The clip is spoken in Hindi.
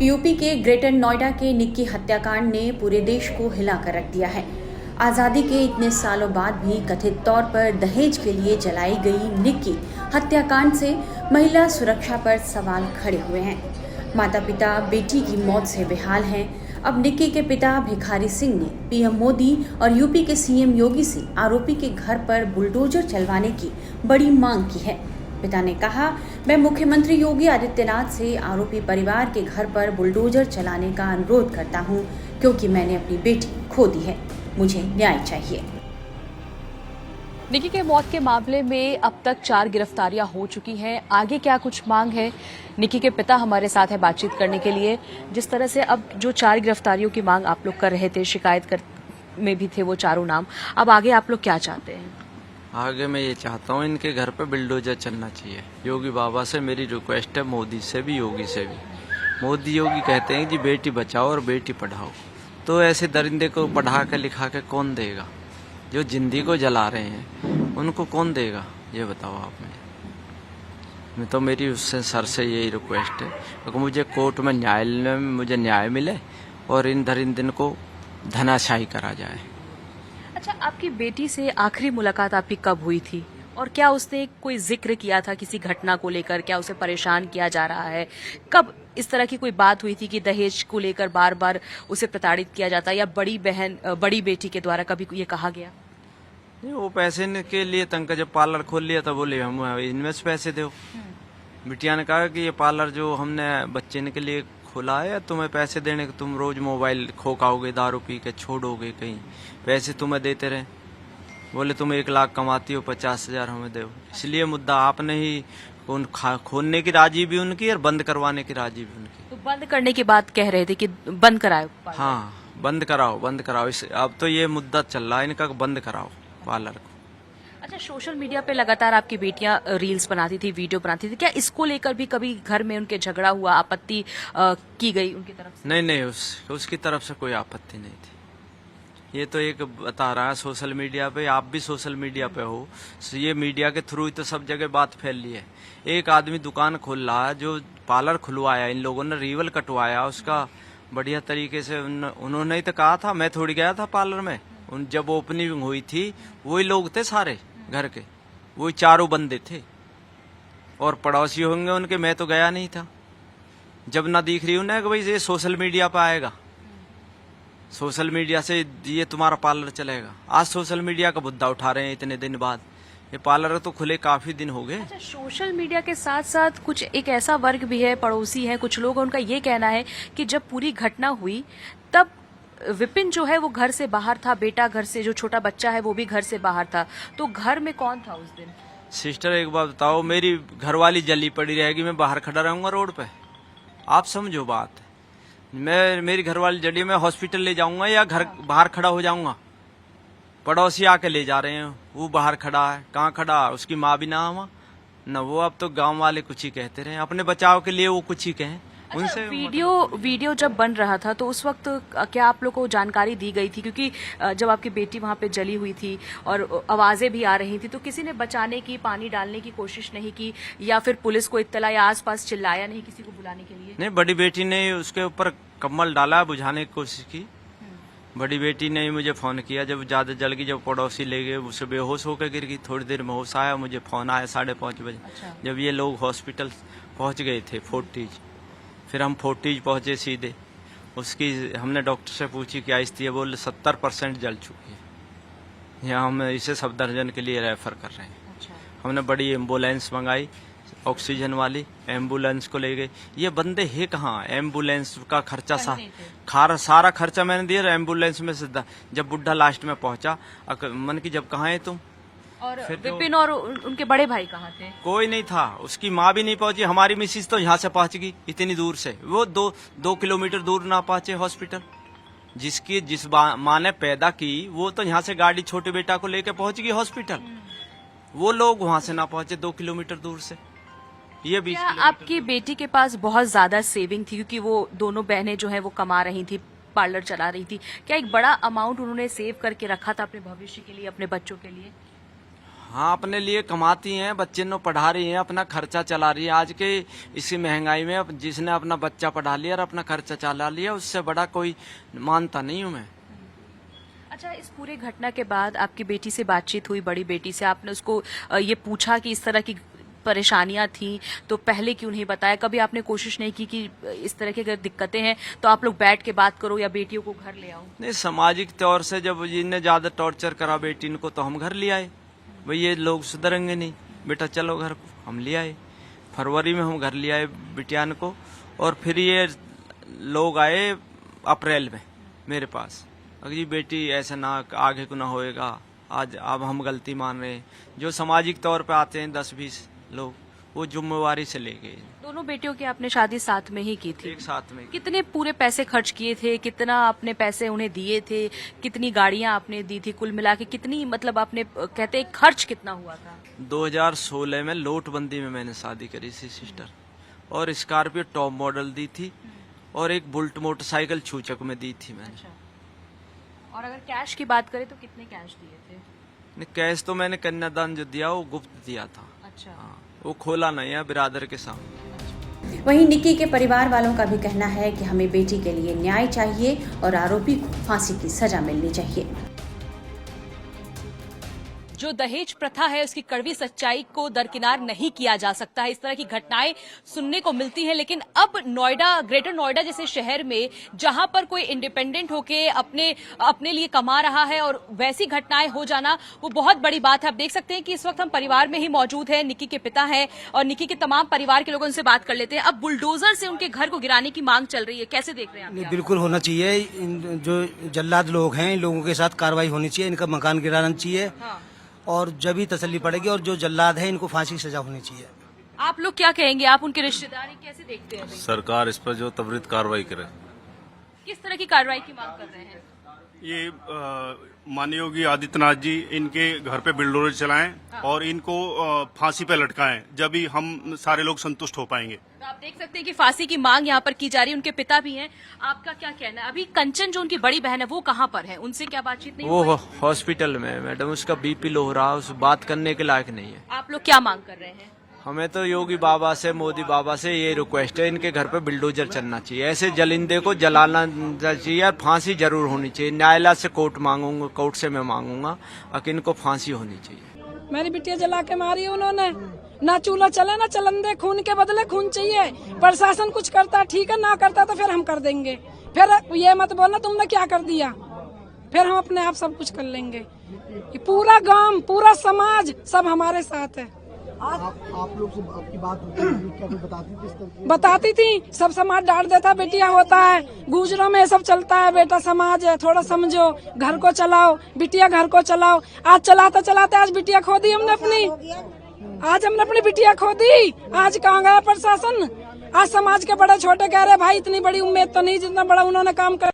यूपी के ग्रेटर नोएडा के निक्की हत्याकांड ने पूरे देश को हिलाकर रख दिया है। आज़ादी के इतने सालों बाद भी कथित तौर पर दहेज के लिए जलाई गई निक्की हत्याकांड से महिला सुरक्षा पर सवाल खड़े हुए हैं। माता पिता बेटी की मौत से बेहाल हैं। अब निक्की के पिता भिखारी सिंह ने पीएम मोदी और यूपी के सीएम योगी से आरोपी के घर पर बुलडोजर चलवाने की बड़ी मांग की है। पिता ने कहा, मैं मुख्यमंत्री योगी आदित्यनाथ से आरोपी परिवार के घर पर बुलडोजर चलाने का अनुरोध करता हूं, क्योंकि मैंने अपनी बेटी खो दी है। मुझे न्याय चाहिए। निक्की के मौत के मामले में अब तक 4 गिरफ्तारियां हो चुकी हैं। आगे क्या कुछ मांग है? निक्की के पिता हमारे साथ है बातचीत करने के लिए। जिस तरह से अब जो 4 गिरफ्तारियों की मांग आप लोग कर रहे थे, शिकायत में भी थे वो चारों नाम, अब आगे आप लोग क्या चाहते हैं? आगे मैं ये चाहता हूँ इनके घर पे बुलडोजर चलना चाहिए। योगी बाबा से मेरी रिक्वेस्ट है, मोदी से भी योगी से भी। मोदी योगी कहते हैं कि बेटी बचाओ और बेटी पढ़ाओ, तो ऐसे दरिंदे को पढ़ा के लिखा के कौन देगा? जो जिंदगी को जला रहे हैं उनको कौन देगा? ये बताओ आप मैं तो मेरी उससे सर से यही रिक्वेस्ट है कि मुझे कोर्ट में मुझे न्याय मिले और इन दरिंदन को धनाशाही करा जाए। अच्छा, आपकी बेटी से आखिरी मुलाकात आपकी कब हुई थी और क्या उसने कोई जिक्र किया था किसी घटना को लेकर? क्या उसे परेशान किया जा रहा है? कब इस तरह की कोई बात हुई थी कि दहेज को लेकर बार बार उसे प्रताड़ित किया जाता है, या बड़ी बेटी के द्वारा कभी ये कहा गया? नहीं, वो पैसे के लिए तंग जब पार्लर खोल लिया था बोले हम इनमें से पैसे दो। बिटिया ने कहा कि ये पार्लर जो हमने बच्चे के लिए खुला है, तुम्हें पैसे देने के, तुम रोज मोबाइल खोकाओगे, दारू पी के छोड़ोगे कहीं, पैसे तुम्हें देते रहे। बोले तुम 1 लाख कमाती हो, 50,000 हमें दो। इसलिए मुद्दा आपने ही खोलने की राजी भी उनकी और बंद करवाने की राजी भी उनकी। तो बंद करने की बात कह रहे थे कि बंद कराओ। हाँ, बंद कराओ। इस अब तो ये मुद्दा चल रहा है इनका, बंद कराओ पार्लर को। अच्छा, सोशल मीडिया पे लगातार आपकी बेटियां रील्स बनाती थी, वीडियो बनाती थी, क्या इसको लेकर भी कभी घर में उनके झगड़ा हुआ, आपत्ति की गई उनकी तरफ से? नहीं, उसकी तरफ से कोई आपत्ति नहीं थी। ये तो एक बता रहा है सोशल मीडिया पे, आप भी सोशल मीडिया पे हो, ये मीडिया के थ्रू ही तो सब जगह बात फैल रही है। एक आदमी दुकान खोल रहा है, जो पार्लर खुलवाया, इन लोगों ने रिवल कटवाया उसका बढ़िया तरीके से। उन्होंने ही तो कहा था, मैं थोड़ी गया था पार्लर में। जब ओपनिंग हुई थी वही लोग थे सारे घर के, वही चारों बंदे थे और पड़ोसी होंगे उनके, मैं तो गया नहीं था। जब ना दिख रही उन्हें कि भाई ये सोशल मीडिया पे आएगा, सोशल मीडिया से ये तुम्हारा पार्लर चलेगा। आज सोशल मीडिया का मुद्दा उठा रहे हैं इतने दिन बाद। ये पार्लर तो खुले काफी दिन हो गए। अच्छा, सोशल मीडिया के साथ साथ कुछ एक ऐसा वर्ग भी है, पड़ोसी है कुछ लोग, उनका ये कहना है कि जब पूरी घटना हुई तब विपिन जो है वो घर से बाहर था, बेटा घर से, जो छोटा बच्चा है वो भी घर से बाहर था, तो घर में कौन था उस दिन? सिस्टर एक बात बताओ, मेरी घरवाली जली पड़ी रहेगी, मैं बाहर खड़ा रहूंगा रोड पे? आप समझो बात। मेरी घरवाली जली, मैं हॉस्पिटल ले जाऊंगा या घर बाहर खड़ा हो जाऊंगा? पड़ोसी आके ले जा रहे हैं, वो बाहर खड़ा है। कहाँ खड़ा? उसकी माँ भी ना हुआ न वो। अब तो गांव वाले कुछ ही कहते रहे, अपने बचाव के लिए वो कुछ ही कहें। अच्छा, उनसे वीडियो जब बन रहा था तो उस वक्त क्या आप लोग को जानकारी दी गई थी? क्योंकि जब आपकी बेटी वहां पे जली हुई थी और आवाजें भी आ रही थी, तो किसी ने बचाने की, पानी डालने की कोशिश नहीं की, या फिर पुलिस को इत्तला या आसपास चिल्लाया नहीं किसी को बुलाने के लिए? नहीं, बड़ी बेटी ने उसके ऊपर कम्बल डाला, बुझाने की कोशिश की। बड़ी बेटी ने मुझे फोन किया जब ज्यादा जल गई, जब पड़ोसी ले गए, उसे बेहोश होकर गिर गई। थोड़ी देर में होश आया, मुझे फोन आया 5:30 बजे। अच्छा। जब ये लोग हॉस्पिटल पहुंच गए थे फोर्टीज, फिर हम फोर्टीज पहुंचे सीधे। उसकी हमने डॉक्टर से पूछी क्या स्थिति है, बोले 70% जल चुकी है। यहाँ हम इसे सफदरजंग के लिए रेफर कर रहे हैं। अच्छा। हमने बड़ी एम्बुलेंस मंगाई, ऑक्सीजन वाली एम्बुलेंस को ले गए। ये बंदे है कहाँ? एम्बुलेंस का खर्चा सारा खर्चा मैंने दिया एम्बुलेंस में से। जब बुढ़ा लास्ट में पहुंचा, मन की जब कहाँ है तुम? और विपिन और उनके बड़े भाई कहाँ थे? कोई नहीं था, उसकी माँ भी नहीं पहुंची। हमारी मिसिस तो यहाँ से पहुंच गई इतनी दूर से, वो 2 किलोमीटर दूर ना पहुंचे हॉस्पिटल। जिस माँ ने पैदा की वो तो यहाँ से गाड़ी छोटे बेटा को लेके पहुंच गई हॉस्पिटल। वो लोग वहां से ना पहुंचे 2 किलोमीटर दूर से। ये 20 किलोमीटर। आपकी बेटी के पास बहुत ज्यादा सेविंग थी, क्योंकि वो दोनों बहनें जो है वो कमा रही थी, पार्लर चला रही थी, क्या एक बड़ा अमाउंट उन्होंने सेव करके रखा था अपने भविष्य के लिए, अपने बच्चों के लिए? हाँ, अपने लिए कमाती हैं, बच्चे नो पढ़ा रही हैं, अपना खर्चा चला रही है। आज के इसी महंगाई में जिसने अपना बच्चा पढ़ा लिया और अपना खर्चा चला लिया, उससे बड़ा कोई मानता नहीं हूँ मैं। अच्छा, इस पूरे घटना के बाद आपकी बेटी से बातचीत हुई, बड़ी बेटी से? आपने उसको ये पूछा कि इस तरह की परेशानियां थी तो पहले क्यों नहीं बताया? कभी आपने कोशिश नहीं की कि इस तरह की अगर दिक्कतें हैं तो आप लोग बैठ के बात करो या बेटियों को घर ले आओ? नहीं, सामाजिक तौर से जब इन्हें ज्यादा टॉर्चर करा बेटी को तो हम घर ले आए। भाई ये लोग सुधरेंगे नहीं, बेटा चलो घर को, हम ले आए। फरवरी में हम घर ले आए बिटियान को, और फिर ये लोग आए अप्रैल में मेरे पास। अगर बेटी ऐसा ना आगे को ना होएगा, आज अब हम गलती मान रहे हैं। जो सामाजिक तौर पे आते हैं 10-20 लोग, वो जिम्मेवारी से ले गए। दोनों बेटियों की आपने शादी साथ में ही की थी? एक साथ में। कितने पूरे पैसे खर्च किए थे? कितना आपने पैसे उन्हें दिए थे? कितनी गाड़ियां आपने दी थी? कुल मिला के कितनी, मतलब आपने कहते खर्च कितना हुआ था? 2016 में नोटबंदी में मैंने शादी करी थी सिस्टर, और स्कॉर्पियो टॉप मॉडल दी थी, और एक बुलेट मोटरसाइकिल छूचक में दी थी मैंने। अच्छा। और अगर कैश की बात करें तो कितने कैश दिए थे? नहीं, कैश तो मैंने कन्यादान जो दिया वो गुप्त दिया था। अच्छा। हाँ, वो खोला नहीं है बिरादर के सामने। वहीं निक्की के परिवार वालों का भी कहना है कि हमें बेटी के लिए न्याय चाहिए और आरोपी को फांसी की सजा मिलनी चाहिए। जो दहेज प्रथा है उसकी कड़वी सच्चाई को दरकिनार नहीं किया जा सकता है। इस तरह की घटनाएं सुनने को मिलती हैं, लेकिन अब नोएडा, ग्रेटर नोएडा जैसे शहर में जहां पर कोई इंडिपेंडेंट होके अपने लिए कमा रहा है और वैसी घटनाएं हो जाना वो बहुत बड़ी बात है। आप देख सकते हैं कि इस वक्त हम परिवार में ही मौजूद हैं। निक्की के पिता हैं और निक्की के तमाम परिवार के लोगों से बात कर लेते हैं। अब बुलडोजर से उनके घर को गिराने की मांग चल रही है, कैसे देख रहे हैं आप? बिल्कुल होना चाहिए। जो जल्लाद लोग हैं, इन लोगों के साथ कार्रवाई होनी चाहिए, इनका मकान गिराना चाहिए। हाँ। और जब ही तसल्ली पड़ेगी, और जो जल्लाद है इनको फांसी की सजा होनी चाहिए। आप लोग क्या कहेंगे? आप उनके रिश्तेदार हैं, कैसे देखते हैं? सरकार इस पर जो त्वरित कार्रवाई करे। किस तरह की कार्रवाई की मांग कर रहे हैं? ये माननीय योगी आदित्यनाथ जी इनके घर पे बिल्डोजर चलाएं और इनको फांसी पे लटकाएं, जब ही हम सारे लोग संतुष्ट हो पाएंगे। तो आप देख सकते हैं कि फांसी की मांग यहाँ पर की जा रही है। उनके पिता भी हैं। आपका क्या कहना है? अभी कंचन जो उनकी बड़ी बहन है वो कहाँ पर है? उनसे क्या बातचीत नहीं वो हुई? हॉस्पिटल में है मैडम, उसका बीपी लो हो रहा है, उस बात करने के लायक नहीं है। आप लोग क्या मांग कर रहे हैं? हमें तो योगी बाबा से, मोदी बाबा से ये रिक्वेस्ट है, इनके घर पे बिल्डोजर चलना चाहिए, ऐसे जलिंदे को जलाना चाहिए और फांसी जरूर होनी चाहिए। न्यायालय से कोर्ट मांगूंगा, कोर्ट से मैं मांगूंगा कि इनको फांसी होनी चाहिए। मेरी बिटिया जला के मारी उन्होंने। ना चूल्हा चले ना चलंदे, खून के बदले खून चाहिए। प्रशासन कुछ करता ठीक है, ना करता तो फिर हम कर देंगे। फिर ये मत बोलना तुमने क्या कर दिया, फिर हम अपने आप सब कुछ कर लेंगे। पूरा गांव, पूरा समाज सब हमारे साथ है। आप लोग से आपकी बात होती है, क्या बताती थी इस तरह की? बताती थी, सब समाज डांट देता, बेटिया होता है, गुजरों में सब चलता है, बेटा समाज है, थोड़ा समझो, घर को चलाओ, बिटिया घर को चलाओ। आज चलाते चलाते आज बिटिया खो दी हमने अपनी। आज हमने अपनी बिटिया खो दी। आज कहाँ गया प्रशासन? आज समाज के बड़े छोटे कह रहे भाई इतनी बड़ी उम्मीद तो नहीं जितना बड़ा उन्होंने काम कर